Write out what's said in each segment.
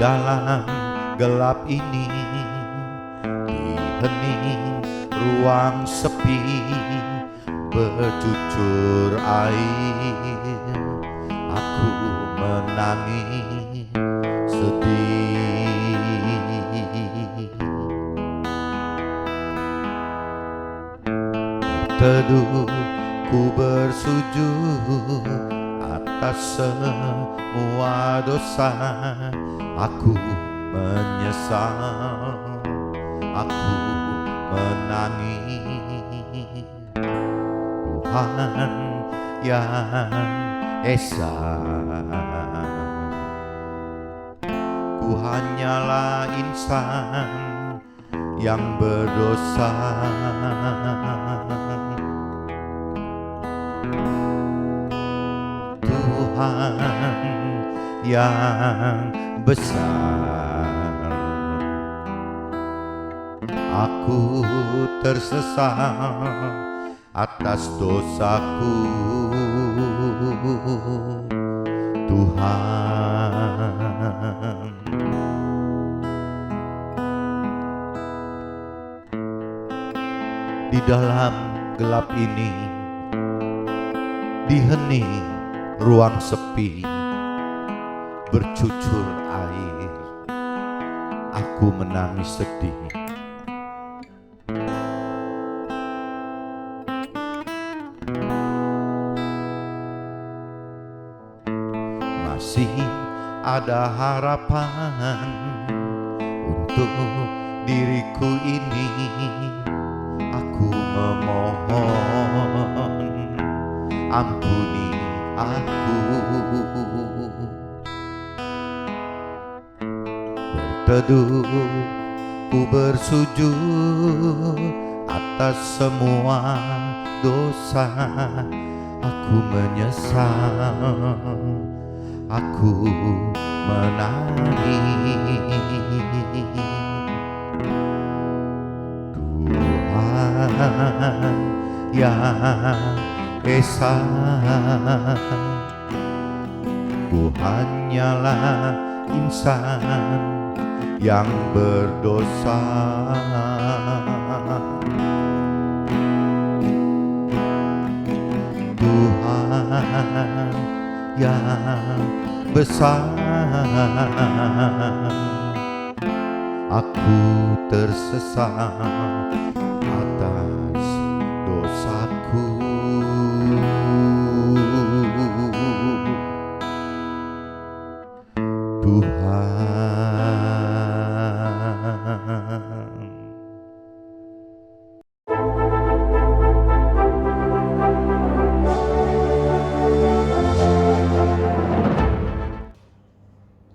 Dalam gelap ini, di hening ruang sepi, bercucur air, aku menangis sedih. Terteduh ku bersujud atas semua dosa, aku menyesal, aku menangis. Tuhan yang Esa, ku hanyalah insan yang berdosa. Tuhan yang besar, aku tersesat atas dosaku. Tuhan, di dalam gelap ini, di hening ruang sepi, bercucur air, aku menangis sedih. Masih ada harapan untuk diriku ini, aku memohon, ampuni aku. Berteduh ku bersujud atas semua dosa, aku menyesal, aku menangis. Tuhan yang Esa, ku hanyalah insan yang berdosa. Tuhan yang besar, aku tersesat atas dosaku. Tuhan,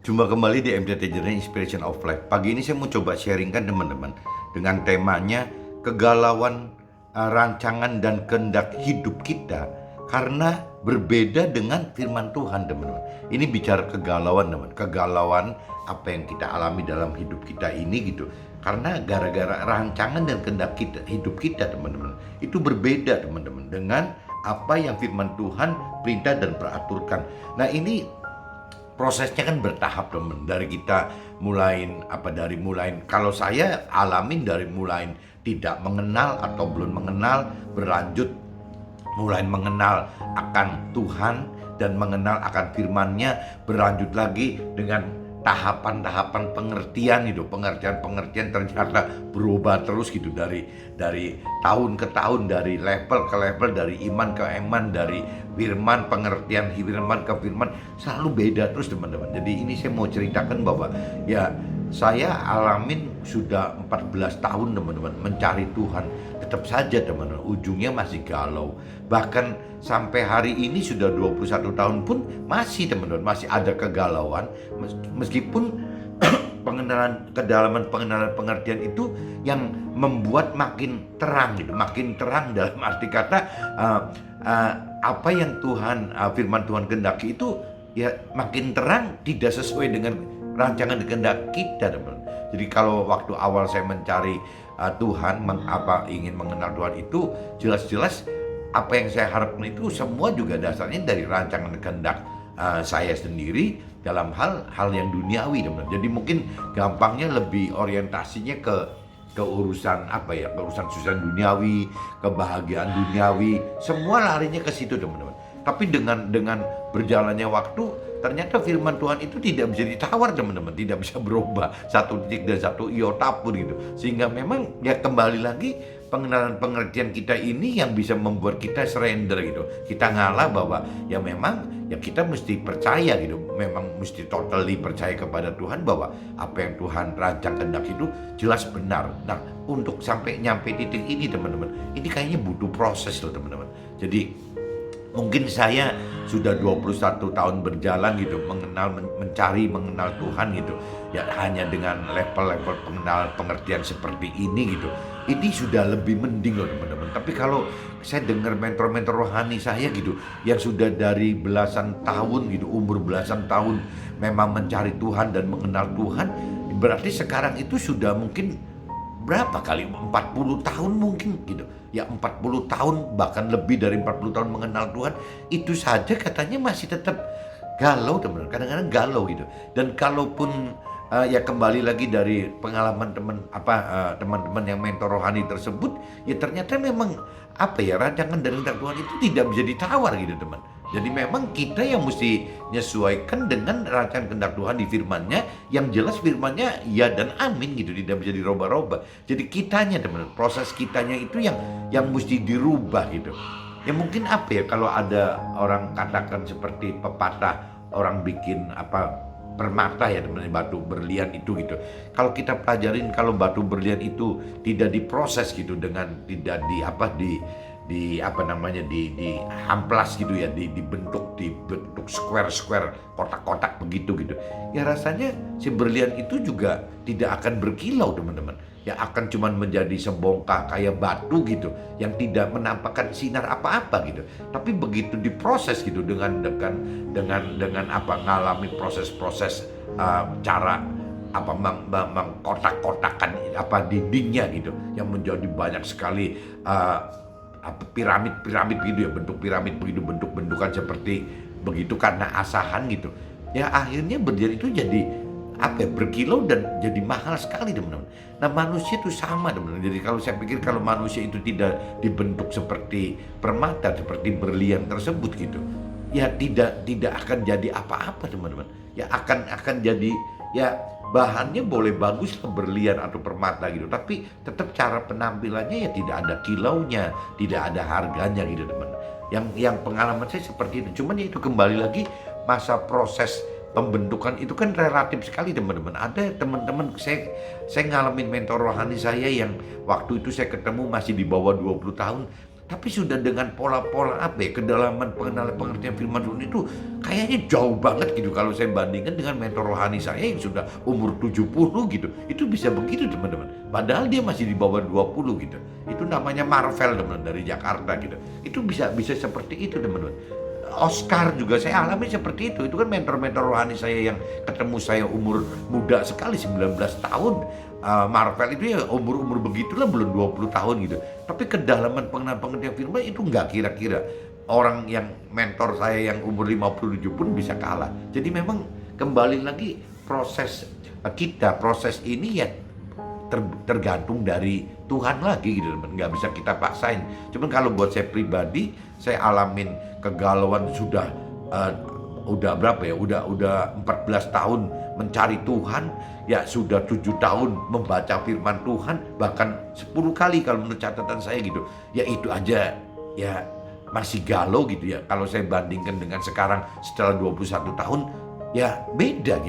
jumpa kembali di MTT Journey Inspiration of Life. Pagi ini saya mau coba sharingkan teman-teman dengan temanya kegalauan rancangan dan kehendak hidup kita karena berbeda dengan firman Tuhan, teman-teman. Ini bicara kegalauan, teman. Kegalauan apa yang kita alami dalam hidup kita ini gitu. Karena gara-gara rancangan dan kehendak kita, hidup kita, teman-teman, itu berbeda, teman-teman, dengan apa yang firman Tuhan perintah dan peraturkan. Nah, ini prosesnya kan bertahap, teman. Dari kita mulai kalau saya alamin dari mulai tidak mengenal atau belum mengenal, berlanjut mulai mengenal akan Tuhan dan mengenal akan firman-Nya, berlanjut lagi dengan tahapan-tahapan pengertian itu, pengertian ternyata berubah terus gitu, dari tahun ke tahun, dari level ke level, dari iman ke iman, dari firman, pengertian firman ke firman, selalu beda terus, teman-teman. Jadi ini saya mau ceritakan bahwa ya saya alamin sudah 14 tahun, teman-teman, mencari Tuhan. Tetap saja, teman-teman, ujungnya masih galau. Bahkan sampai hari ini sudah 21 tahun pun masih, teman-teman, masih ada kegalauan. Meskipun kedalaman pengenalan pengertian itu yang membuat makin terang gitu, makin terang dalam arti kata apa yang Tuhan, firman Tuhan kehendaki itu ya makin terang, tidak sesuai dengan rancangan kehendak kita, teman. Jadi kalau waktu awal saya mencari Tuhan, ingin mengenal Tuhan itu jelas-jelas apa yang saya harapkan itu semua juga dasarnya dari rancangan kehendak saya sendiri dalam hal yang duniawi, teman. Jadi mungkin gampangnya lebih orientasinya ke urusan ke urusan susah duniawi, kebahagiaan duniawi, semua larinya ke situ, teman-teman. Tapi dengan berjalannya waktu, ternyata firman Tuhan itu tidak bisa ditawar, teman-teman, tidak bisa berubah satu titik dan satu iota pun gitu. Sehingga memang ya kembali lagi pengenalan pengertian kita ini yang bisa membuat kita surrender gitu. Kita ngalah bahwa ya memang ya kita mesti percaya gitu. Memang mesti totally percaya kepada Tuhan bahwa apa yang Tuhan rancang kehendak itu jelas benar. Nah, untuk sampai nyampe titik ini, teman-teman, ini kayaknya butuh proses loh, teman-teman. Jadi mungkin saya sudah 21 tahun berjalan gitu, mengenal Tuhan gitu. Ya hanya dengan level-level pengertian seperti ini gitu. Ini sudah lebih mending loh, teman-teman. Tapi kalau saya dengar mentor-mentor rohani saya gitu, yang sudah dari belasan tahun gitu, umur belasan tahun memang mencari Tuhan dan mengenal Tuhan, berarti sekarang itu sudah mungkin berapa kali, 40 tahun mungkin gitu. Ya 40 tahun, bahkan lebih dari 40 tahun mengenal Tuhan, itu saja katanya masih tetap galau, teman-teman. Kadang-kadang galau gitu. Dan kalaupun ya kembali lagi dari pengalaman teman-teman yang mentor rohani tersebut, ya ternyata memang rancangan dari Tuhan itu tidak bisa ditawar gitu, teman. Jadi memang kita yang mesti menyesuaikan dengan rancangan kehendak Tuhan di firman-Nya, yang jelas firman-Nya ya dan amin gitu, tidak bisa dirubah-rubah. Jadi kitanya, teman, proses kitanya itu yang mesti dirubah gitu. Ya mungkin kalau ada orang katakan seperti pepatah, orang bikin permata ya, teman, batu berlian itu gitu. Kalau kita pelajarin, kalau batu berlian itu tidak diproses gitu, dengan tidak diamplas gitu ya, dibentuk square kotak-kotak begitu gitu. Ya rasanya si berlian itu juga tidak akan berkilau, teman-teman. Ya akan cuman menjadi sebongkah kayak batu gitu, yang tidak menampakkan sinar apa-apa gitu. Tapi begitu diproses gitu dengan ngalami proses-proses cara mengkotak-kotakan dindingnya gitu, yang menjadi banyak sekali piramid gitu ya, bentuk piramid begitu, bentuk-bentukan seperti begitu karena asahan gitu. Ya akhirnya berlian itu jadi berkilau dan jadi mahal sekali, teman-teman. Nah, manusia itu sama, teman-teman. Jadi kalau saya pikir kalau manusia itu tidak dibentuk seperti permata, seperti berlian tersebut gitu, ya tidak akan jadi apa-apa, teman-teman. Ya akan jadi, ya bahannya boleh bagus berlian atau permata gitu, tapi tetap cara penampilannya ya tidak ada kilaunya, tidak ada harganya gitu, teman. Yang pengalaman saya seperti itu. Cuman ya itu kembali lagi, masa proses pembentukan itu kan relatif sekali, teman-teman. Ada teman-teman, saya ngalamin mentor rohani saya yang waktu itu saya ketemu masih di bawah 20 tahun, tapi sudah dengan pola-pola kedalaman pengertian firman Tuhan itu kayaknya jauh banget gitu kalau saya bandingkan dengan mentor rohani saya yang sudah umur 70 gitu. Itu bisa begitu, teman-teman. Padahal dia masih di bawah 20 gitu. Itu namanya Marvel, teman, dari Jakarta gitu. Itu bisa seperti itu, teman-teman. Oscar juga saya alami seperti itu. Itu kan mentor-mentor rohani saya yang ketemu saya umur muda sekali, 19 tahun. Marvel itu ya umur begitulah, belum 20 tahun gitu. Tapi kedalaman pengertian firman itu enggak kira-kira. Orang yang mentor saya yang umur 57 pun bisa kalah. Jadi memang kembali lagi proses ini ya tergantung dari Tuhan lagi gitu, teman. Nggak bisa kita paksain. Cuman kalau buat saya pribadi, saya alamin kegalauan sudah berapa ya? Udah 14 tahun mencari Tuhan, ya sudah 7 tahun membaca firman Tuhan, bahkan 10 kali kalau menurut catatan saya gitu. Ya itu aja ya masih galau gitu ya. Kalau saya bandingkan dengan sekarang setelah 21 tahun, ya beda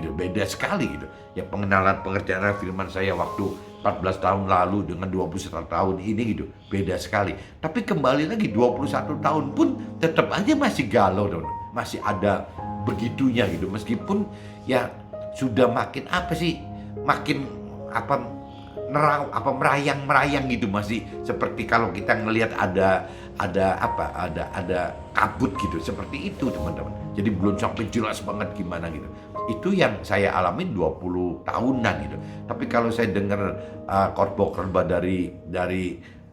sekali gitu. Ya pengenalan pengertian firman saya waktu 14 tahun lalu dengan 21 tahun ini gitu, beda sekali. Tapi kembali lagi 21 tahun pun tetap aja masih galau, teman. Masih ada begitunya gitu, meskipun ya sudah makin merayang gitu, masih seperti kalau kita ngelihat ada kabut gitu, seperti itu teman-teman. Jadi belum sampai jelas banget gimana gitu. Itu yang saya alamin 20 tahunan gitu. Tapi kalau saya dengar khotbah dari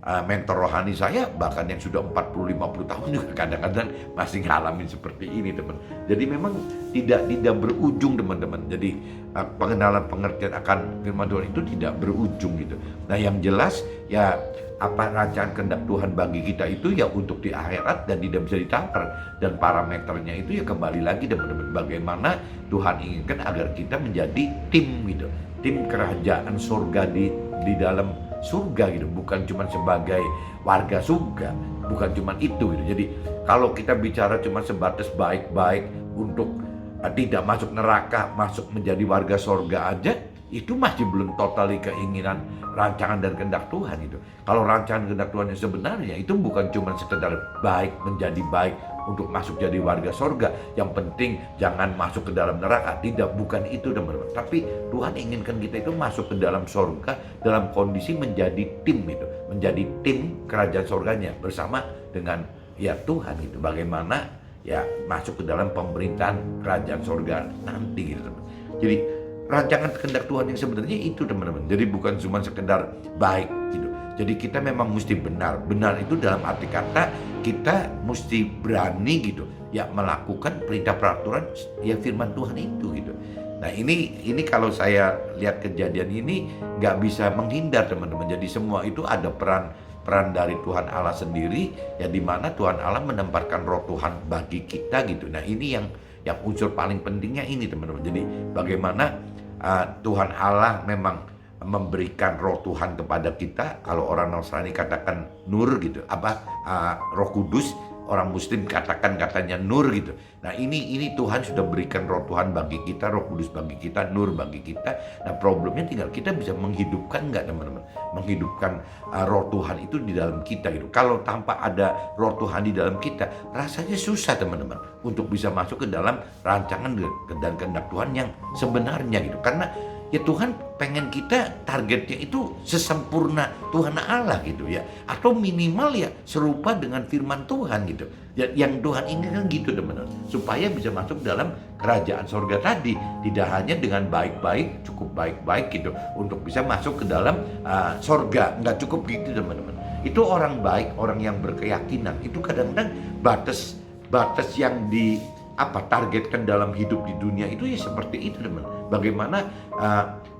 mentor rohani saya, bahkan yang sudah 40-50 tahun juga kadang-kadang masih ngalamin seperti ini teman. Jadi memang tidak berujung teman-teman. Jadi pengenalan pengertian akan firman Tuhan itu tidak berujung gitu. Nah yang jelas ya, apa rancangan kehendak Tuhan bagi kita itu ya untuk di akhirat dan tidak bisa ditawar. Dan parameternya itu ya kembali lagi teman-teman, bagaimana Tuhan inginkan agar kita menjadi tim gitu, tim kerajaan surga di dalam surga gitu, bukan cuma sebagai warga surga, bukan cuma itu gitu. Jadi kalau kita bicara cuma sebatas baik-baik untuk tidak masuk neraka, masuk menjadi warga surga aja, itu masih belum totali keinginan rancangan dan kehendak Tuhan itu. Kalau rancangan kehendak Tuhan yang sebenarnya itu bukan cuma sekedar baik menjadi baik untuk masuk jadi warga surga, yang penting jangan masuk ke dalam neraka. Tidak, bukan itu teman-teman. Tapi Tuhan inginkan kita itu masuk ke dalam surga dalam kondisi menjadi tim itu, menjadi tim kerajaan surganya bersama dengan ya Tuhan itu. Bagaimana ya masuk ke dalam pemerintahan kerajaan surga nanti gitu teman. Jadi rancangan kehendak Tuhan yang sebenarnya itu teman-teman. Jadi bukan cuma sekedar baik gitu. Jadi kita memang mesti benar. Benar itu dalam arti kata kita mesti berani gitu ya melakukan perintah peraturan ya firman Tuhan itu gitu. Nah ini kalau saya lihat kejadian ini nggak bisa menghindar teman-teman. Jadi semua itu ada peran dari Tuhan Allah sendiri ya, di mana Tuhan Allah menempatkan roh Tuhan bagi kita gitu. Nah ini yang unsur paling pentingnya ini teman-teman. Jadi bagaimana Tuhan Allah memang memberikan roh Tuhan kepada kita. Kalau orang Nasrani katakan nur gitu, Roh Kudus. Orang Muslim katakan katanya nur gitu. Nah ini Tuhan sudah berikan roh Tuhan bagi kita, Roh Kudus bagi kita, nur bagi kita. Nah problemnya tinggal kita bisa menghidupkan nggak teman-teman? Menghidupkan roh Tuhan itu di dalam kita gitu. Kalau tanpa ada roh Tuhan di dalam kita, rasanya susah teman-teman untuk bisa masuk ke dalam rancangan dan kehendak Tuhan yang sebenarnya gitu. Karena ya Tuhan pengen kita targetnya itu sesempurna Tuhan Allah gitu ya, atau minimal ya serupa dengan firman Tuhan gitu ya, yang Tuhan inginkan gitu teman-teman, supaya bisa masuk dalam kerajaan surga tadi. Tidak hanya dengan baik-baik, cukup baik-baik gitu untuk bisa masuk ke dalam surga, nggak cukup gitu teman-teman. Itu orang baik, orang yang berkeyakinan itu kadang-kadang batas yang targetkan dalam hidup di dunia itu ya seperti itu teman. Bagaimana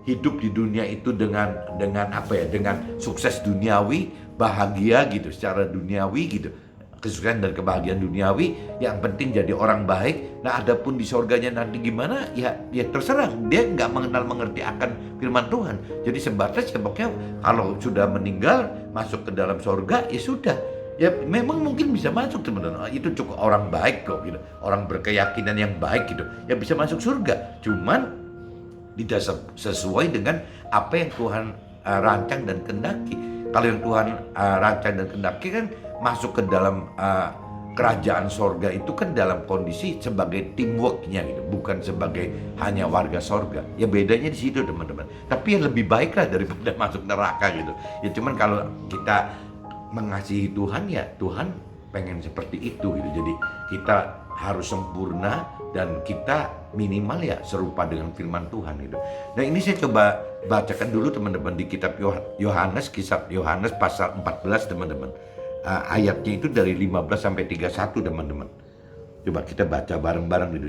hidup di dunia itu dengan dengan sukses duniawi, bahagia gitu secara duniawi gitu, kesuksesan dan kebahagiaan duniawi, yang penting jadi orang baik. Nah adapun di surganya nanti gimana ya terserah, dia nggak mengerti akan firman Tuhan. Jadi sebatas ya pokoknya kalau sudah meninggal masuk ke dalam surga ya sudah. Ya memang mungkin bisa masuk teman-teman, itu cukup orang baik kok gitu, orang berkeyakinan yang baik gitu ya bisa masuk surga. Cuman tidak sesuai dengan apa yang Tuhan rancang dan kehendaki. Kalau yang Tuhan rancang dan kehendaki kan masuk ke dalam kerajaan sorga itu kan dalam kondisi sebagai teamworknya gitu, bukan sebagai hanya warga sorga. Ya bedanya di situ teman-teman. Tapi ya lebih baik lah daripada masuk neraka gitu. Ya cuman kalau kita mengasihi Tuhan ya Tuhan pengen seperti itu gitu. Jadi kita harus sempurna dan kita minimal ya serupa dengan firman Tuhan gitu. Nah ini saya coba bacakan dulu teman-teman di kitab Yohanes, kisah Yohanes pasal 14 teman-teman. Ayatnya itu dari 15 sampai 31 teman-teman. Coba kita baca bareng-bareng gitu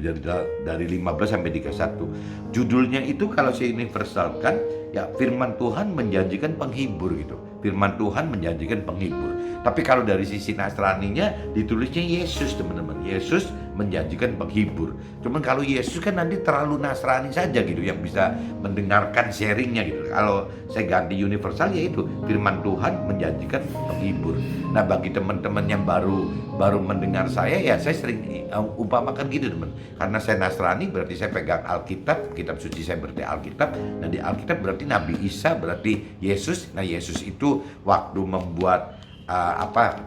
dari 15 sampai 31. Judulnya itu kalau saya universalkan ya firman Tuhan menjanjikan penghibur gitu. Firman Tuhan menjanjikan penghibur. Tapi kalau dari sisi Nasraninya ditulisnya Yesus teman-teman. Yesus menjanjikan penghibur. Cuman kalau Yesus kan nanti terlalu Nasrani saja gitu yang bisa mendengarkan sharingnya gitu. Kalau saya ganti universal ya itu firman Tuhan menjanjikan penghibur. Nah bagi teman-teman yang baru mendengar saya ya saya sering umpamakan gitu teman. Karena saya Nasrani berarti saya pegang Alkitab, kitab suci saya berarti Alkitab. Nah di Alkitab berarti Nabi Isa berarti Yesus. Nah Yesus itu waktu membuat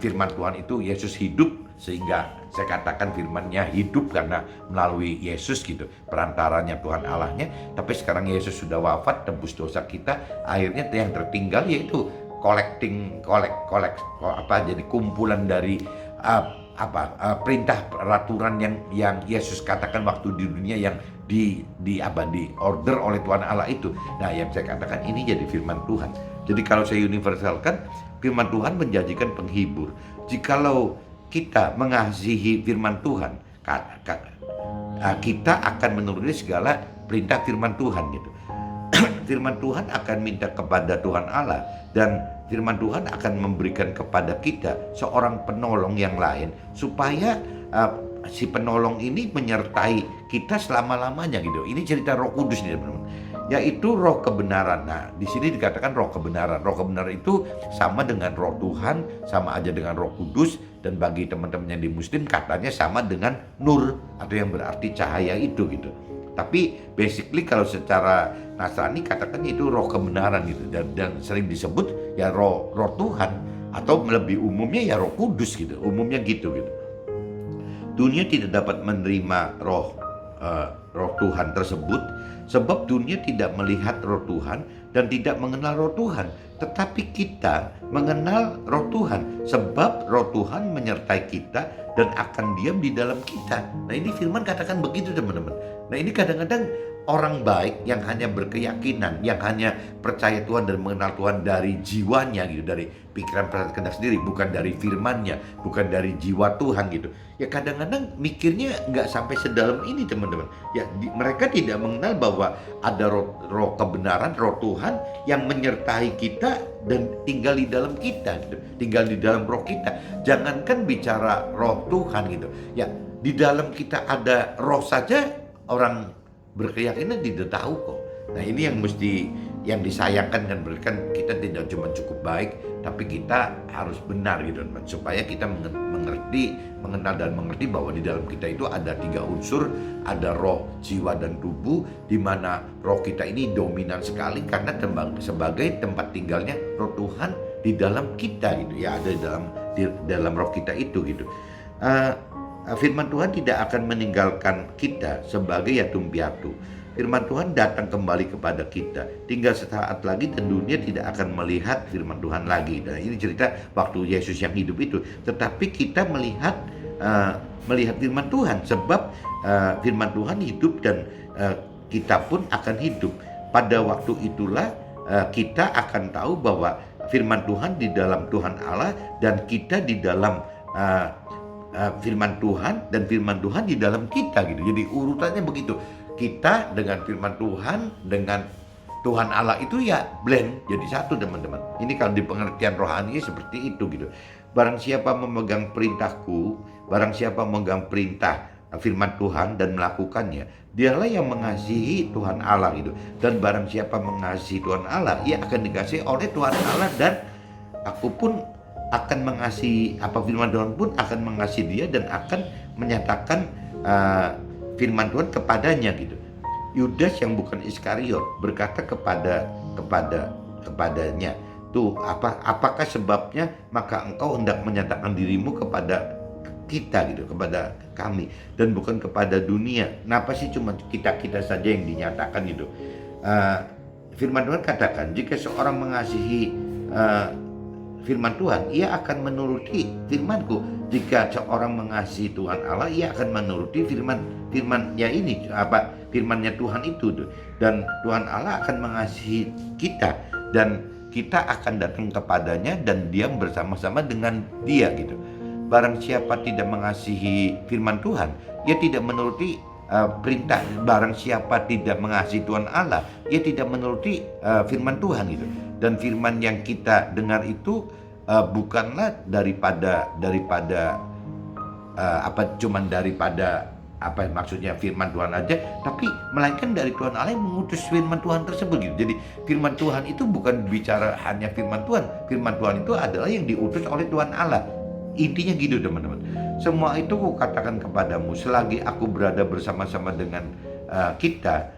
firman Tuhan itu Yesus hidup sehingga saya katakan firman-Nya hidup karena melalui Yesus gitu, perantaranya Tuhan Allahnya. Tapi sekarang Yesus sudah wafat, tebus dosa kita. Akhirnya yang tertinggal yaitu jadi kumpulan dari perintah peraturan yang Yesus katakan waktu di dunia, yang di order oleh Tuhan Allah itu. Nah, yang saya katakan ini jadi firman Tuhan. Jadi kalau saya universalkan, firman Tuhan menjanjikan penghibur. Jikalau kita mengasihi firman Tuhan, kita akan menuruti segala perintah firman Tuhan gitu. Firman Tuhan akan minta kepada Tuhan Allah, dan firman Tuhan akan memberikan kepada kita seorang penolong yang lain, supaya si penolong ini menyertai kita selama-lamanya gitu. Ini cerita Roh Kudus nih teman-teman, yaitu roh kebenaran. Nah, di sini dikatakan roh kebenaran. Roh kebenaran itu sama dengan roh Tuhan, sama aja dengan Roh Kudus, dan bagi teman-teman yang di Muslim katanya sama dengan nur, atau yang berarti cahaya itu gitu. Tapi basically kalau secara Nasrani katakan itu roh kebenaran gitu, dan sering disebut ya roh Tuhan, atau lebih umumnya ya Roh Kudus gitu, umumnya gitu. Dunia tidak dapat menerima roh Tuhan tersebut, sebab dunia tidak melihat roh Tuhan dan tidak mengenal roh Tuhan. Tetapi kita mengenal roh Tuhan, sebab roh Tuhan menyertai kita dan akan diam di dalam kita. Nah, ini firman katakan begitu teman-teman. Nah, ini kadang-kadang orang baik yang hanya berkeyakinan, yang hanya percaya Tuhan dan mengenal Tuhan dari jiwanya gitu, dari pikiran perasaan kehendak sendiri, bukan dari firman-Nya, bukan dari jiwa Tuhan gitu. Ya kadang-kadang mikirnya nggak sampai sedalam ini teman-teman. Ya mereka tidak mengenal bahwa ada roh kebenaran, roh Tuhan yang menyertai kita dan tinggal di dalam kita gitu, tinggal di dalam roh kita. Jangankan bicara roh Tuhan gitu. Ya di dalam kita ada roh saja orang berkeyakinan tidak tahu kok. Nah, ini yang disayangkan, kan berarti kan kita tidak cuma cukup baik, tapi kita harus benar gitu teman, supaya kita mengenal dan mengerti bahwa di dalam kita itu ada 3 unsur, ada roh, jiwa, dan tubuh, di mana roh kita ini dominan sekali karena sebagai tempat tinggalnya roh Tuhan di dalam kita gitu ya, ada di dalam roh kita itu gitu. Firman Tuhan tidak akan meninggalkan kita sebagai yatim piatu. Firman Tuhan datang kembali kepada kita. Tinggal sesaat lagi dan dunia tidak akan melihat firman Tuhan lagi. Nah, ini cerita waktu Yesus yang hidup itu. Tetapi kita melihat firman Tuhan, sebab firman Tuhan hidup dan kita pun akan hidup. Pada waktu itulah kita akan tahu bahwa firman Tuhan di dalam Tuhan Allah, dan kita di dalam firman Tuhan, dan firman Tuhan di dalam kita gitu. Jadi urutannya begitu. Kita dengan firman Tuhan, dengan Tuhan Allah itu ya blend jadi satu teman-teman. Ini kalau di pengertian rohani seperti itu gitu. Barang siapa memegang perintahku, barang siapa memegang perintah firman Tuhan dan melakukannya, dialah yang mengasihi Tuhan Allah gitu. Dan barang siapa mengasihi Tuhan Allah, ia akan dikasihi oleh Tuhan Allah, dan aku pun akan mengasihi, firman Tuhan pun akan mengasihi dia dan akan menyatakan firman Tuhan kepadanya gitu. Yudas yang bukan Iskariot berkata kepadanya, tuh apakah sebabnya maka engkau hendak menyatakan dirimu kepada kita gitu, kepada kami, dan bukan kepada dunia? Kenapa sih cuma kita saja yang dinyatakan gitu? Firman Tuhan katakan, jika seorang mengasihi firman Tuhan, ia akan menuruti firmanku. Jika seorang mengasihi Tuhan Allah, ia akan menuruti firman-Nya ini, firman-Nya Tuhan itu. Dan Tuhan Allah akan mengasihi kita, dan kita akan datang kepadanya dan diam bersama-sama dengan dia gitu. Barang siapa tidak mengasihi firman Tuhan, ia tidak menuruti perintah. Barang siapa tidak mengasihi Tuhan Allah, ia tidak menuruti firman Tuhan gitu. Dan firman yang kita dengar itu bukanlah daripada maksudnya firman Tuhan aja, tapi melainkan dari Tuhan Allah yang mengutus firman Tuhan tersebut gitu. Jadi firman Tuhan itu bukan bicara hanya firman Tuhan. Firman Tuhan itu adalah yang diutus oleh Tuhan Allah. Intinya gitu teman-teman. Semua itu kukatakan kepadamu selagi aku berada bersama-sama dengan kita,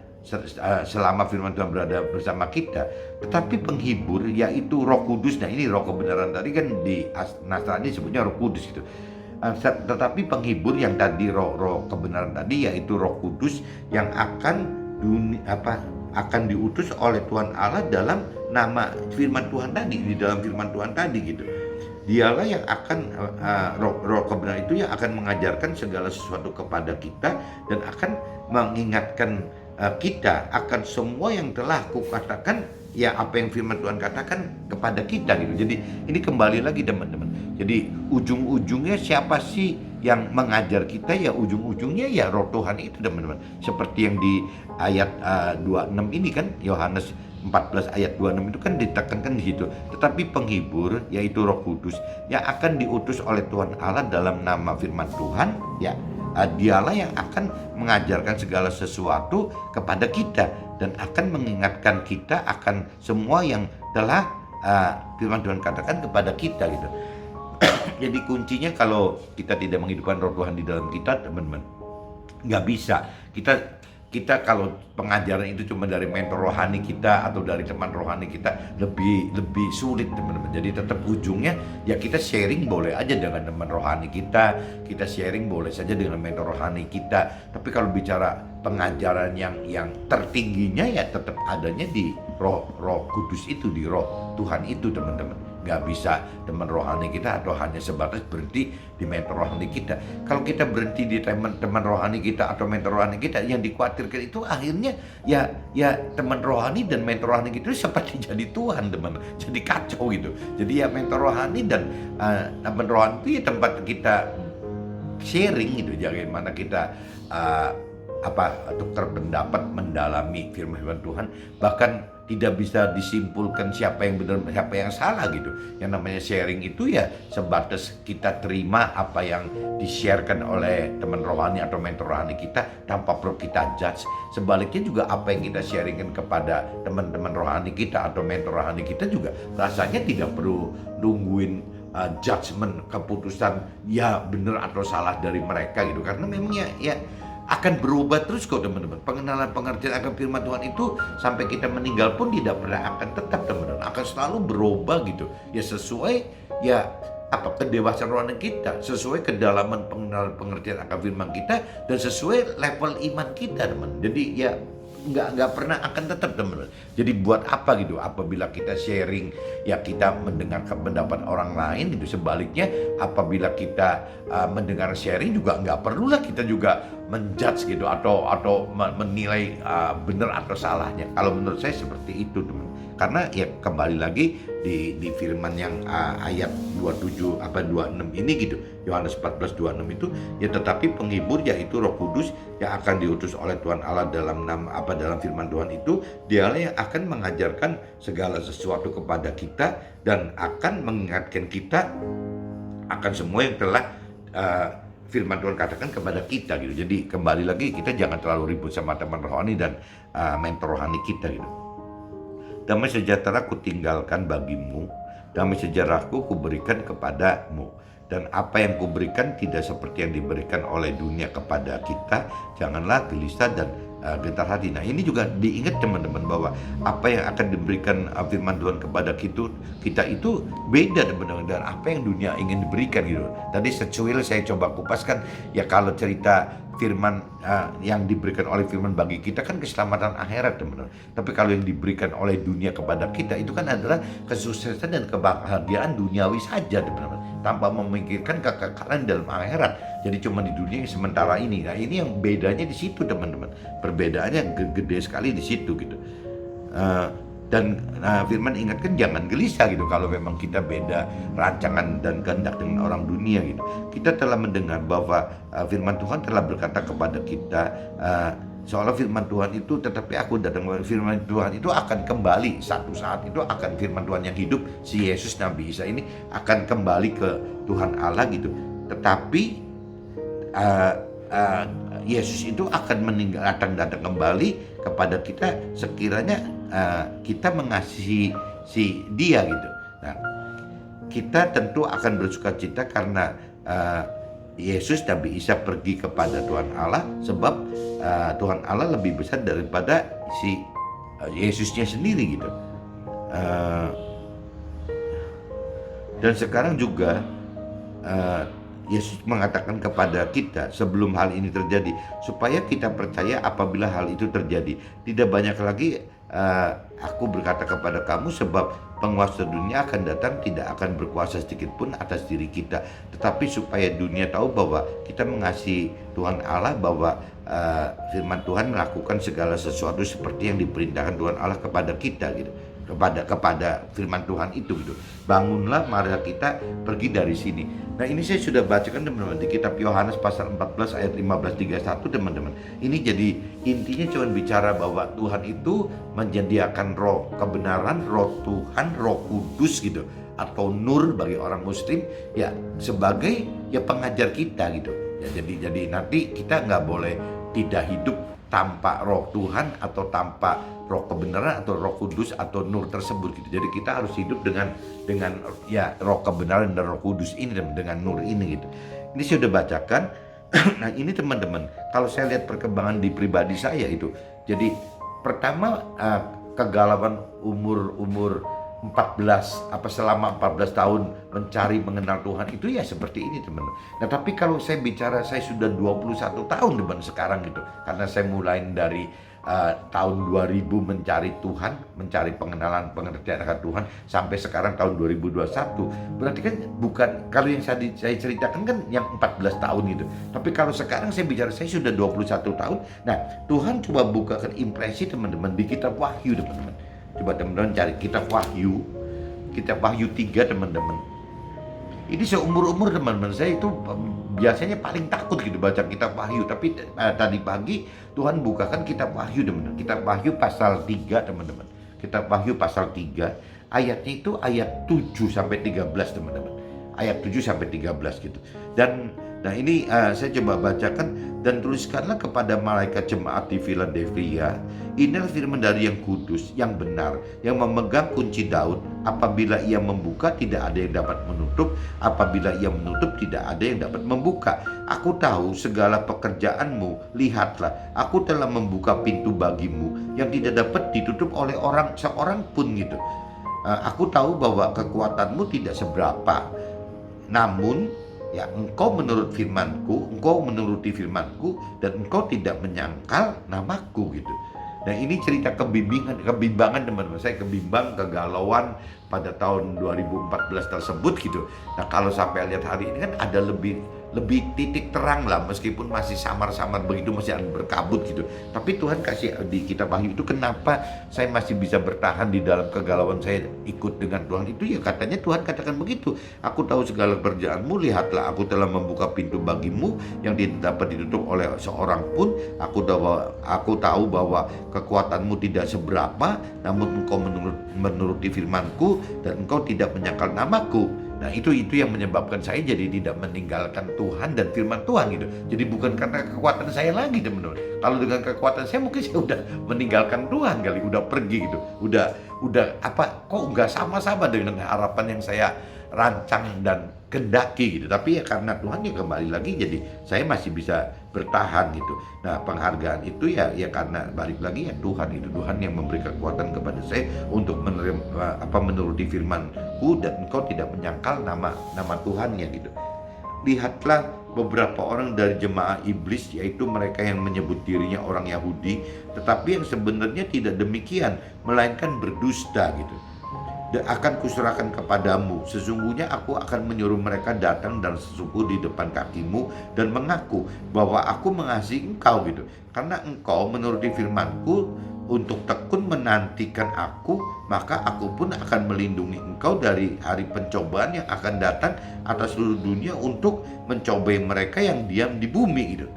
selama firman Tuhan berada bersama kita. Tetapi penghibur, yaitu Roh Kudus. Nah, ini roh kebenaran tadi kan di Nasrani sebutnya Roh Kudus gitu. tetapi penghibur yang tadi roh kebenaran tadi, yaitu Roh Kudus yang akan diutus oleh Tuhan Allah dalam nama firman Tuhan tadi, di dalam firman Tuhan tadi gitu. Dialah yang akan roh kebenaran itu yang akan mengajarkan segala sesuatu kepada kita dan akan mengingatkan kita akan semua yang telah kukatakan, ya apa yang firman Tuhan katakan kepada kita gitu. Jadi ini kembali lagi teman-teman. Jadi ujung-ujungnya siapa sih yang mengajar kita? Ya ujung-ujungnya ya Roh Tuhan itu teman-teman. Seperti yang di ayat 26 ini kan, Yohanes 14 ayat 26 itu kan ditekankan di situ. Tetapi penghibur yaitu Roh Kudus yang akan diutus oleh Tuhan Allah dalam nama firman Tuhan, ya dialah yang akan mengajarkan segala sesuatu kepada kita dan akan mengingatkan kita akan semua yang telah firman Tuhan katakan kepada kita gitu. Jadi kuncinya kalau kita tidak menghidupkan Roh Tuhan di dalam kita, teman-teman, nggak bisa. Kita kalau pengajaran itu cuma dari mentor rohani kita atau dari teman rohani kita, lebih sulit teman-teman. Jadi tetap ujungnya ya kita sharing boleh aja dengan teman rohani kita sharing boleh saja dengan mentor rohani kita. Tapi kalau bicara pengajaran yang tertingginya ya tetap adanya di Roh Kudus itu, di Roh Tuhan itu teman-teman. Nggak bisa teman rohani kita atau hanya sebatas berhenti di mentor rohani kita. Kalau kita berhenti di teman rohani kita atau mentor rohani kita, yang dikhawatirkan itu akhirnya ya teman rohani dan mentor rohani kita seperti jadi Tuhan teman, jadi kacau gitu. Jadi ya mentor rohani dan teman rohani itu ya tempat kita sharing gitu, bagaimana kita tukar pendapat, mendalami firman Tuhan, bahkan tidak bisa disimpulkan siapa yang benar siapa yang salah gitu. Yang namanya sharing itu ya sebatas kita terima apa yang di-sharekan oleh teman rohani atau mentor rohani kita tanpa perlu kita judge. Sebaliknya juga apa yang kita sharingkan kepada teman-teman rohani kita atau mentor rohani kita juga rasanya tidak perlu nungguin judgement, keputusan ya benar atau salah dari mereka gitu. Karena memang ya akan berubah terus kok teman-teman. Pengenalan pengertian akan firman Tuhan itu sampai kita meninggal pun tidak pernah akan tetap teman-teman, akan selalu berubah gitu. Ya sesuai ya kedewasaan rohani kita, sesuai kedalaman pengenalan pengertian akan firman kita, dan sesuai level iman kita teman. Jadi ya nggak pernah akan tetap teman-teman. Jadi buat apa gitu apabila kita sharing ya kita mendengarkan pendapat orang lain gitu. Sebaliknya apabila kita mendengar sharing juga nggak perlulah kita juga menjudge gitu atau menilai benar atau salahnya. Kalau menurut saya seperti itu teman. Karena ya kembali lagi di firman yang ayat 26 ini gitu. Yohanes 14:26 itu ya, tetapi penghibur yaitu Roh Kudus yang akan diutus oleh Tuhan Allah dalam firman Tuhan itu, dialah yang akan mengajarkan segala sesuatu kepada kita dan akan mengingatkan kita akan semua yang telah firman Tuhan katakan kepada kita gitu. Jadi kembali lagi kita jangan terlalu ribut sama teman rohani dan mentor rohani kita gitu. Damai sejahtera kutinggalkan bagimu, damai sejahteraku kuberikan kepadamu. Dan apa yang kuberikan tidak seperti yang diberikan oleh dunia kepada kita. Janganlah gelisah dan gentar hati. Nah ini juga diingat teman-teman bahwa apa yang akan diberikan firman Tuhan kepada kita itu beda teman-teman dengan apa yang dunia ingin diberikan gitu. Tadi secuil saya coba kupaskan ya, kalau cerita firman yang diberikan oleh firman bagi kita kan keselamatan akhirat teman-teman. Tapi kalau yang diberikan oleh dunia kepada kita itu kan adalah kesuksesan dan kebahagiaan duniawi saja teman-teman, tanpa memikirkan kekekalan dalam akhirat. Jadi cuma di dunia yang sementara ini. Nah ini yang bedanya di situ teman-teman. Perbedaannya gede sekali di situ gitu. Dan firman ingatkan jangan gelisah gitu kalau memang kita beda rancangan dan kehendak dengan orang dunia gitu. Kita telah mendengar bahwa firman Tuhan telah berkata kepada kita seolah firman Tuhan itu, tetapi aku datang, firman Tuhan itu akan kembali satu saat itu, akan firman Tuhan yang hidup, si Yesus Nabi Isa ini akan kembali ke Tuhan Allah gitu. Tetapi Yesus itu akan datang kembali kepada kita sekiranya kita mengasihi si dia gitu. Nah, kita tentu akan bersukacita karena Yesus Nabi Isa pergi kepada Tuhan Allah, sebab Tuhan Allah lebih besar daripada si Yesusnya sendiri gitu. Dan sekarang juga Yesus mengatakan kepada kita sebelum hal ini terjadi, supaya kita percaya apabila hal itu terjadi. Tidak banyak lagi aku berkata kepada kamu, sebab penguasa dunia akan datang, tidak akan berkuasa sedikit pun atas diri kita, tetapi supaya dunia tahu bahwa kita mengasihi Tuhan Allah, bahwa firman Tuhan melakukan segala sesuatu seperti yang diperintahkan Tuhan Allah kepada kita gitu, kepada firman Tuhan itu gitu. Bangunlah, mari kita pergi dari sini. Nah, ini saya sudah bacakan teman-teman di kitab Yohanes pasal 14 ayat 15-31 teman-teman. Ini jadi intinya cuma bicara bahwa Tuhan itu menyediakan roh kebenaran, roh Tuhan, roh kudus gitu, atau nur bagi orang muslim ya, sebagai ya pengajar kita gitu ya. Jadi nanti kita nggak boleh tidak hidup tanpa roh Tuhan atau tanpa roh kebenaran atau roh kudus atau nur tersebut gitu. Jadi kita harus hidup dengan ya roh kebenaran dan roh kudus ini, dengan nur ini gitu. Ini saya sudah bacakan. Nah, ini teman-teman, kalau saya lihat perkembangan di pribadi saya itu, jadi pertama kegalauan umur 14 selama 14 tahun mencari mengenal Tuhan itu ya seperti ini teman-teman. Nah, tapi kalau saya bicara saya sudah 21 tahun teman sekarang gitu, karena saya mulai dari tahun 2000 mencari Tuhan, mencari pengenalan pengertian akan Tuhan sampai sekarang tahun 2021. Berarti kan bukan, kalau yang saya ceritakan kan yang 14 tahun gitu. Tapi kalau sekarang saya bicara saya sudah 21 tahun. Nah, Tuhan coba bukakan impresi teman-teman di kitab Wahyu teman-teman. Coba teman-teman cari kitab Wahyu 3 teman-teman. Ini seumur-umur teman-teman saya itu biasanya paling takut gitu baca kitab Wahyu. Tapi tadi pagi Tuhan bukakan kitab Wahyu teman-teman. Kitab Wahyu pasal 3 teman-teman. Kitab Wahyu pasal 3 ayatnya itu ayat 7-13 teman-teman. Ayat 7-13 gitu. Dan nah ini saya coba bacakan. Dan tuliskanlah kepada malaikat jemaat di Philadelphia, inilah firman dari yang kudus, yang benar, yang memegang kunci Daud. Apabila ia membuka, tidak ada yang dapat menutup. Apabila ia menutup, tidak ada yang dapat membuka. Aku tahu segala pekerjaanmu. Lihatlah, aku telah membuka pintu bagimu yang tidak dapat ditutup oleh seorang pun gitu. Aku tahu bahwa kekuatanmu tidak seberapa, namun ya engkau menuruti firmanku dan engkau tidak menyangkal namaku gitu. Nah, ini cerita kebimbangan teman-teman. Saya kebimbang, kegalauan pada tahun 2014 tersebut gitu. Nah, kalau sampai lihat hari ini kan ada lebih titik terang lah, meskipun masih samar-samar begitu, masih ada berkabut gitu. Tapi Tuhan kasih di kitab Wahyu itu, kenapa saya masih bisa bertahan di dalam kegalauan saya ikut dengan Tuhan itu ya, katanya Tuhan katakan begitu. Aku tahu segala pekerjaanmu, lihatlah aku telah membuka pintu bagimu yang tidak dapat ditutup oleh seorang pun. Aku tahu bahwa kekuatanmu tidak seberapa, namun engkau menuruti firmanku dan engkau tidak menyangkal namaku. Nah, itu yang menyebabkan saya jadi tidak meninggalkan Tuhan dan firman Tuhan gitu. Jadi bukan karena kekuatan saya lagi teman-teman. Kalau dengan kekuatan saya mungkin saya udah meninggalkan Tuhan kali, udah pergi gitu. Udah kok nggak sama-sama dengan harapan yang saya rancang dan kendaki gitu. Tapi ya karena Tuhan ya kembali lagi, jadi saya masih bisa bertahan gitu. Nah, penghargaan itu ya karena balik lagi ya Tuhan itu, Tuhan yang memberi kekuatan kepada saya untuk menuruti firman-Ku dan engkau tidak menyangkal nama Tuhannya gitu. Lihatlah beberapa orang dari jemaah iblis, yaitu mereka yang menyebut dirinya orang Yahudi, tetapi yang sebenarnya tidak demikian, melainkan berdusta gitu. Dan akan kuserahkan kepadamu. Sesungguhnya aku akan menyuruh mereka datang dan sesuku di depan kakimu dan mengaku bahwa aku mengasihi engkau gitu. Karena engkau menuruti firmanku untuk tekun menantikan aku, maka aku pun akan melindungi engkau dari hari pencobaan yang akan datang atas seluruh dunia untuk mencobai mereka yang diam di bumi gitu.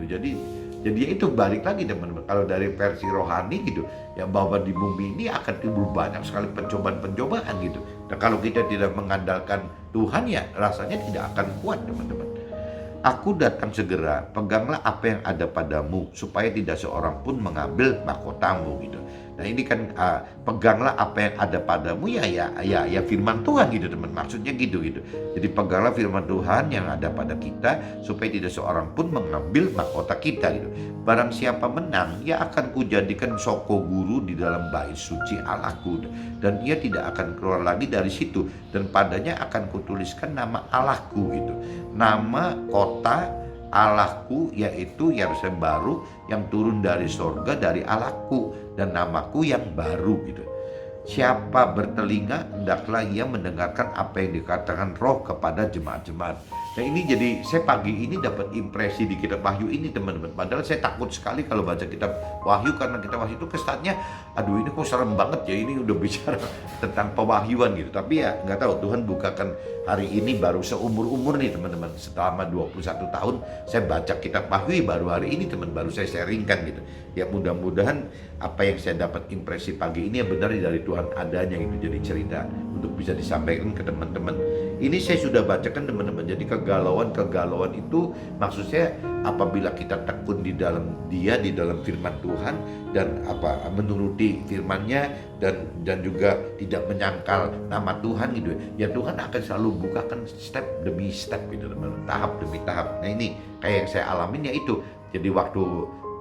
Jadi itu balik lagi teman-teman, kalau dari versi rohani gitu ya, bahwa di bumi ini akan timbul banyak sekali pencobaan gitu. Dan kalau kita tidak mengandalkan Tuhan ya rasanya tidak akan kuat teman-teman. Aku datang segera, peganglah apa yang ada padamu, supaya tidak seorang pun mengambil mahkotamu gitu. Nah ini kan peganglah apa yang ada padamu ya firman Tuhan gitu teman, maksudnya gitu. Jadi peganglah firman Tuhan yang ada pada kita supaya tidak seorang pun mengambil mahkota kita gitu. Barang siapa menang, ia akan kujadikan soko guru di dalam bait suci Allahku, dan ia tidak akan keluar lagi dari situ, dan padanya akan kutuliskan nama Allahku gitu. Nama kota Allahku yaitu Yerusalem baru yang turun dari sorga dari Allahku, dan namaku yang baru gitu. Siapa bertelinga hendaklah ia mendengarkan apa yang dikatakan Roh kepada jemaat-jemaat. Nah ini jadi saya pagi ini dapat impresi di kitab Wahyu ini teman-teman. Padahal saya takut sekali kalau baca kitab Wahyu, karena kitab Wahyu itu kesannya aduh ini kok serem banget ya, ini udah bicara tentang pewahyuan gitu. Tapi ya nggak tahu, Tuhan bukakan hari ini baru seumur-umur nih teman-teman. Selama 21 tahun saya baca kitab Wahyu, baru hari ini teman, baru saya sharingkan gitu. Ya mudah-mudahan apa yang saya dapat impresi pagi ini yang benar dari Tuhan adanya gitu, jadi cerita untuk bisa disampaikan ke teman-teman. Ini saya sudah bacakan teman-teman. Jadi kegalauan itu maksud saya apabila kita tekun di dalam Dia, di dalam firman Tuhan, dan menuruti firman-Nya, dan juga tidak menyangkal nama Tuhan gitu ya, Tuhan akan selalu bukakan step demi step gitu teman-teman, tahap demi tahap. Nah ini kayak yang saya alamin ya itu. Jadi waktu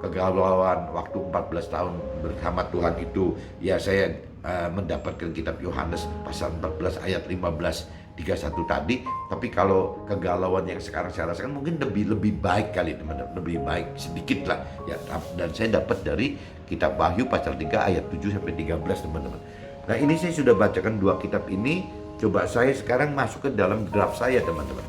kegalauan, waktu 14 tahun bersama Tuhan itu ya saya mendapatkan kitab Yohanes pasal 14 ayat 15:31 tadi. Tapi kalau kegalauan yang sekarang saya rasakan mungkin lebih baik kali teman-teman, lebih baik sedikit lah ya. Dan saya dapat dari kitab Wahyu pasal 3 ayat 7-13 teman-teman. Nah ini saya sudah bacakan 2 kitab ini. Coba saya sekarang masuk ke dalam draft saya teman-teman.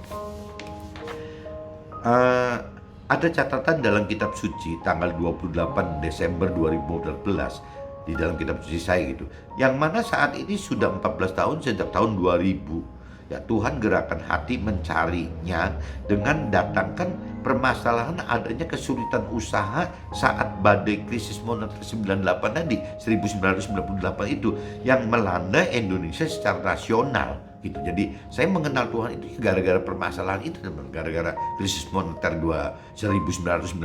Ada catatan dalam kitab suci tanggal 28 Desember 2014 di dalam kitab suci saya gitu, yang mana saat ini sudah 14 tahun sejak tahun 2000 ya, Tuhan gerakan hati mencarinya dengan datangkan permasalahan adanya kesulitan usaha saat badai krisis moneter 98 tadi 1998 itu yang melanda Indonesia secara nasional gitu. Jadi saya mengenal Tuhan itu gara-gara permasalahan itu teman, gara-gara krisis moneter 1998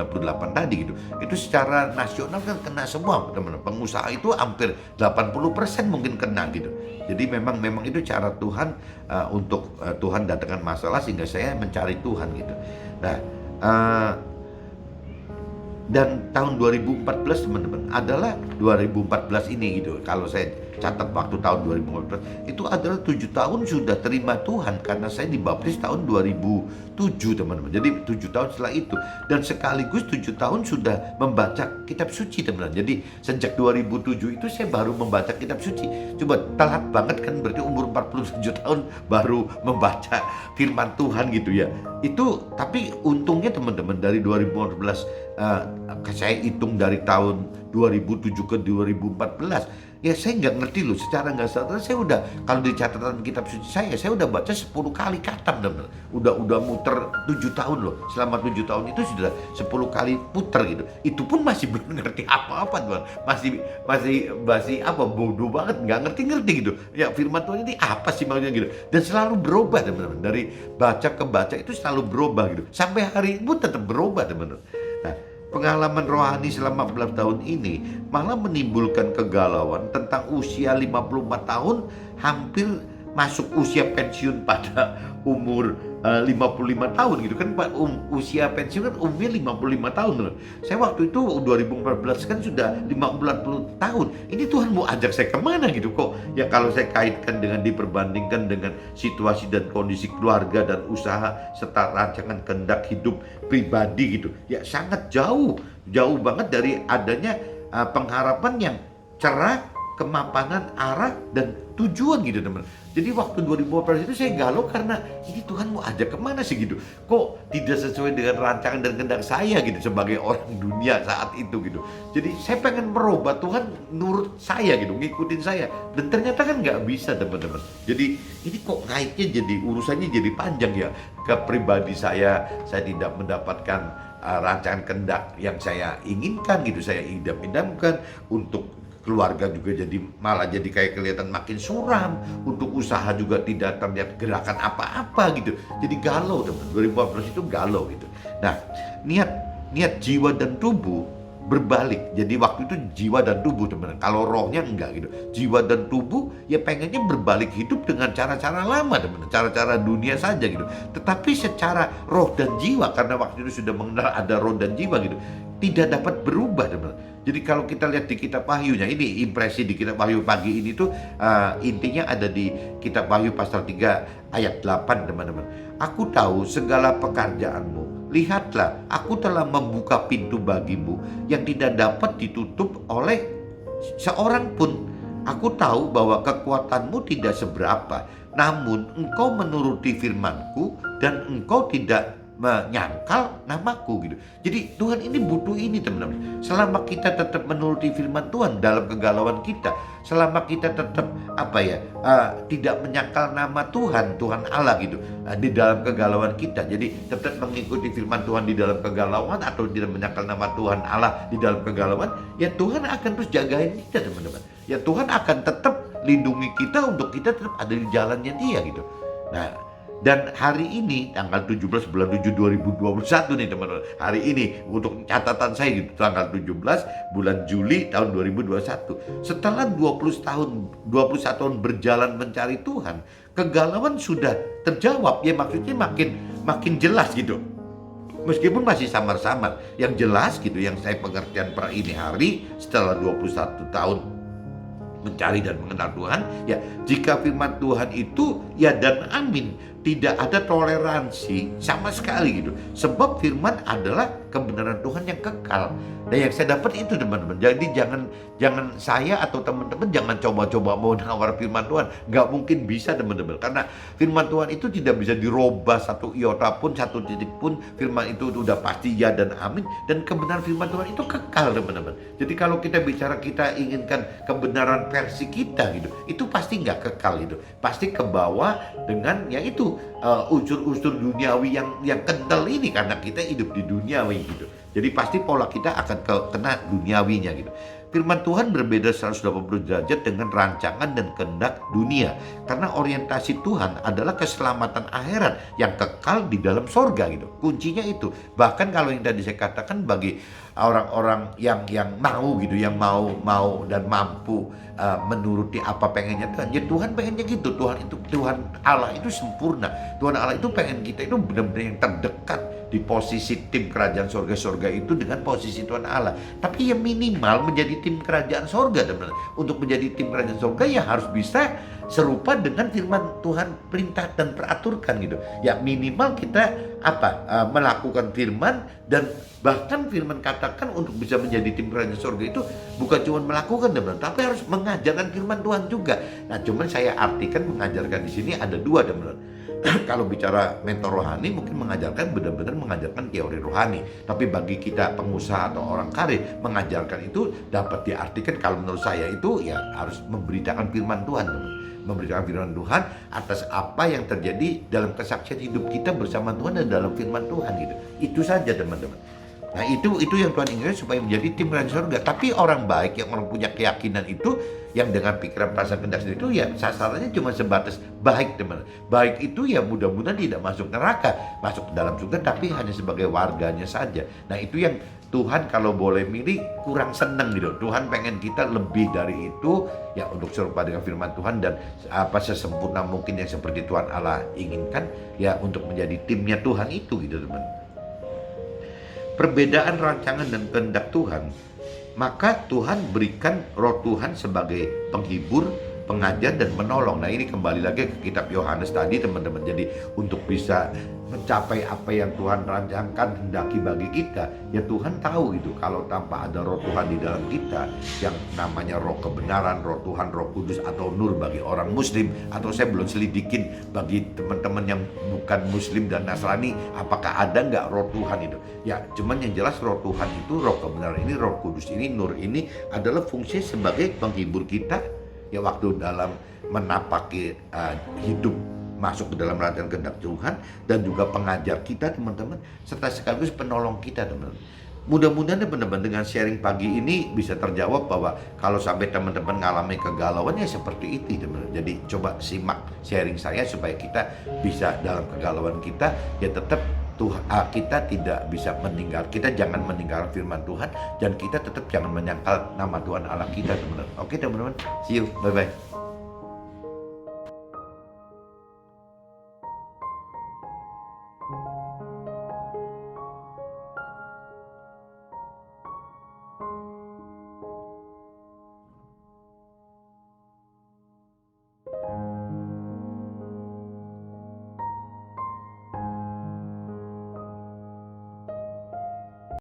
tadi gitu. Itu secara nasional kan kena semua teman, pengusaha itu hampir 80% mungkin kena gitu. Jadi memang itu cara Tuhan untuk Tuhan datangkan masalah sehingga saya mencari Tuhan gitu. Nah dan tahun 2014 teman-teman adalah 2014 ini gitu. Kalau saya catat waktu tahun 2014 itu adalah 7 tahun sudah terima Tuhan, karena saya dibaptis tahun 2007 teman-teman. Jadi 7 tahun setelah itu, dan sekaligus 7 tahun sudah membaca kitab suci teman-teman. Jadi sejak 2007 itu saya baru membaca kitab suci. Coba telat banget kan, berarti umur 47 tahun baru membaca firman Tuhan gitu ya. Itu tapi untungnya teman-teman dari 2014 saya hitung dari tahun 2007 ke 2014 ya, saya nggak ngerti loh, secara nggak sadar saya udah, kalau di catatan kitab suci saya udah baca 10 kali khatam teman. Udah muter 7 tahun loh. Selama 7 tahun itu sudah 10 kali puter gitu. Itu pun masih belum ngerti apa-apa Tuhan. Masih apa, bodoh banget, nggak ngerti gitu. Ya firman Tuhan ini apa sih maksudnya gitu. Dan selalu berubah teman-teman. Dari baca ke baca itu selalu berubah gitu. Sampai hari ini pun tetap berubah teman-teman. Nah, pengalaman rohani selama 14 tahun ini malah menimbulkan kegalauan tentang usia 55 tahun, hampir masuk usia pensiun pada umur 55 tahun gitu kan. Usia pensiun kan umurnya 55 tahun loh. Saya waktu itu 2014 kan sudah 50 tahun. Ini Tuhan mau ajak saya kemana gitu kok. Ya kalau saya kaitkan dengan, diperbandingkan dengan situasi dan kondisi keluarga dan usaha serta rancangan kehendak hidup pribadi gitu, ya sangat jauh banget dari adanya pengharapan yang cerah, kemapanan arah dan tujuan gitu teman. Jadi waktu 2014 itu saya galau karena ini Tuhan mau ajak kemana sih gitu. Kok tidak sesuai dengan rancangan dan kehendak saya gitu sebagai orang dunia saat itu gitu. Jadi saya pengen merubah, Tuhan nurut saya gitu, ngikutin saya. Dan ternyata kan nggak bisa teman-teman. Jadi ini kok ngaitnya jadi urusannya jadi panjang ya. Ke pribadi saya tidak mendapatkan rancangan kehendak yang saya inginkan gitu. Saya idam-idamkan untuk keluarga juga jadi malah jadi kayak kelihatan makin suram, untuk usaha juga tidak terlihat gerakan apa-apa gitu. Jadi galau teman, 2014 itu galau gitu. Nah, niat jiwa dan tubuh berbalik. Jadi waktu itu jiwa dan tubuh teman. Kalau rohnya enggak gitu. Jiwa dan tubuh ya pengennya berbalik hidup dengan cara-cara lama teman, cara-cara dunia saja gitu. Tetapi secara roh dan jiwa, karena waktu itu sudah mengenal ada roh dan jiwa gitu, tidak dapat berubah teman. Jadi kalau kita lihat di kitab Wahyunya, ini impresi di kitab Wahyu pagi ini tuh intinya ada di kitab Wahyu pasal 3 ayat 8 teman-teman. Aku tahu segala pekerjaanmu. Lihatlah, aku telah membuka pintu bagimu yang tidak dapat ditutup oleh seorang pun. Aku tahu bahwa kekuatanmu tidak seberapa, namun engkau menuruti firmanku dan engkau tidak menyangkal namaku gitu. Jadi Tuhan ini butuh ini teman-teman. Selama kita tetap menuruti firman Tuhan dalam kegalauan kita, selama kita tetap tidak menyangkal nama Tuhan Allah gitu di dalam kegalauan kita. Jadi tetap mengikuti firman Tuhan di dalam kegalauan atau tidak menyangkal nama Tuhan Allah di dalam kegalauan, ya Tuhan akan terus jagain kita teman-teman. Ya Tuhan akan tetap lindungi kita untuk kita tetap ada di jalannya Dia gitu. Nah, dan hari ini tanggal 17 bulan 7 2021 nih teman-teman. Hari ini untuk catatan saya gitu, tanggal 17 bulan Juli tahun 2021. Setelah 21 tahun berjalan mencari Tuhan, kegalauan sudah terjawab. Ya maksudnya makin jelas gitu. Meskipun masih samar-samar, yang jelas gitu, yang saya pengertian per ini hari setelah 21 tahun mencari dan mengenal Tuhan, ya jika firman Tuhan itu ya dan amin, tidak ada toleransi sama sekali gitu. Sebab firman adalah kebenaran Tuhan yang kekal. Dan yang saya dapat itu teman-teman. Jadi jangan saya atau teman-teman jangan coba-coba mau nawar firman Tuhan. Nggak mungkin bisa teman-teman. Karena firman Tuhan itu tidak bisa dirubah satu iota pun, satu titik pun. Firman itu sudah pasti ya dan amin. Dan kebenaran firman Tuhan itu kekal teman-teman. Jadi kalau kita bicara kita inginkan kebenaran versi kita gitu, itu pasti nggak kekal gitu. Pasti ke bawah dengan yaitu unsur-unsur duniawi yang kental ini, karena kita hidup di duniawi gitu. Jadi pasti pola kita akan kena duniawinya gitu. Firman Tuhan berbeda 180 derajat dengan rancangan dan kehendak dunia. Karena orientasi Tuhan adalah keselamatan akhirat yang kekal di dalam sorga gitu. Kuncinya itu. Bahkan kalau yang tadi saya katakan bagi orang-orang yang mau gitu, yang mau dan mampu menuruti apa pengennya Tuhan. Ya Tuhan pengennya gitu. Tuhan Allah itu sempurna. Tuhan Allah itu pengen kita itu benar-benar yang terdekat di posisi tim kerajaan sorga itu dengan posisi Tuhan Allah. Tapi ya minimal menjadi tim kerajaan sorga teman-teman. Untuk menjadi tim kerajaan sorga ya harus bisa serupa dengan firman Tuhan perintah dan peraturkan gitu. Ya minimal kita melakukan firman, dan bahkan firman katakan untuk bisa menjadi tim kerajaan sorga itu bukan cuma melakukan teman-teman, tapi harus mengajarkan firman Tuhan juga. Nah cuman saya artikan mengajarkan di sini ada dua teman-teman. Kalau bicara mentor rohani mungkin mengajarkan benar-benar mengajarkan teori rohani, tapi bagi kita pengusaha atau orang karir mengajarkan itu dapat diartikan kalau menurut saya itu ya harus memberitakan firman Tuhan teman. Memberitakan firman Tuhan atas apa yang terjadi dalam kesaksian hidup kita bersama Tuhan dan dalam firman Tuhan gitu. Itu saja teman-teman. Nah itu yang Tuhan inginkan supaya menjadi tim kerajaan surga. Tapi orang baik yang orang punya keyakinan itu, yang dengan pikiran perasaan kehendak sendiri itu ya sasarannya cuma sebatas baik teman. Baik itu ya mudah-mudahan tidak masuk neraka, masuk ke dalam surga, tapi hanya sebagai warganya saja. Nah itu yang Tuhan kalau boleh milih kurang seneng gitu. Tuhan pengen kita lebih dari itu ya, untuk serupa dengan firman Tuhan dan sesempurna mungkin yang seperti Tuhan Allah inginkan ya, untuk menjadi timnya Tuhan itu gitu teman. Perbedaan rancangan dan kehendak Tuhan, maka Tuhan berikan roh Tuhan sebagai penghibur, pengajar dan menolong. Nah ini kembali lagi ke kitab Yohanes tadi teman-teman. Jadi untuk bisa mencapai apa yang Tuhan rancangkan hendaki bagi kita, ya Tuhan tahu gitu. Kalau tanpa ada roh Tuhan di dalam kita, yang namanya roh kebenaran, roh Tuhan, roh kudus atau nur bagi orang muslim, atau saya belum selidikin bagi teman-teman yang bukan muslim dan Nasrani, apakah ada nggak roh Tuhan itu. Ya cuman yang jelas roh Tuhan itu, roh kebenaran ini, roh kudus ini, nur ini adalah fungsi sebagai penghibur kita ya waktu dalam menapaki hidup masuk ke dalam rancangan kehendak Tuhan, dan juga pengajar kita teman-teman, serta sekaligus penolong kita teman-teman. Mudah-mudahan teman-teman dengan sharing pagi ini bisa terjawab bahwa kalau sampai teman-teman mengalami kegalauan ya seperti itu teman-teman. Jadi coba simak sharing saya supaya kita bisa dalam kegalauan kita ya tetap Tuhan, kita tidak bisa meninggal, kita jangan meninggalkan firman Tuhan dan kita tetap jangan menyangkal nama Tuhan Allah kita teman-teman. Oke teman-teman, see you, bye-bye.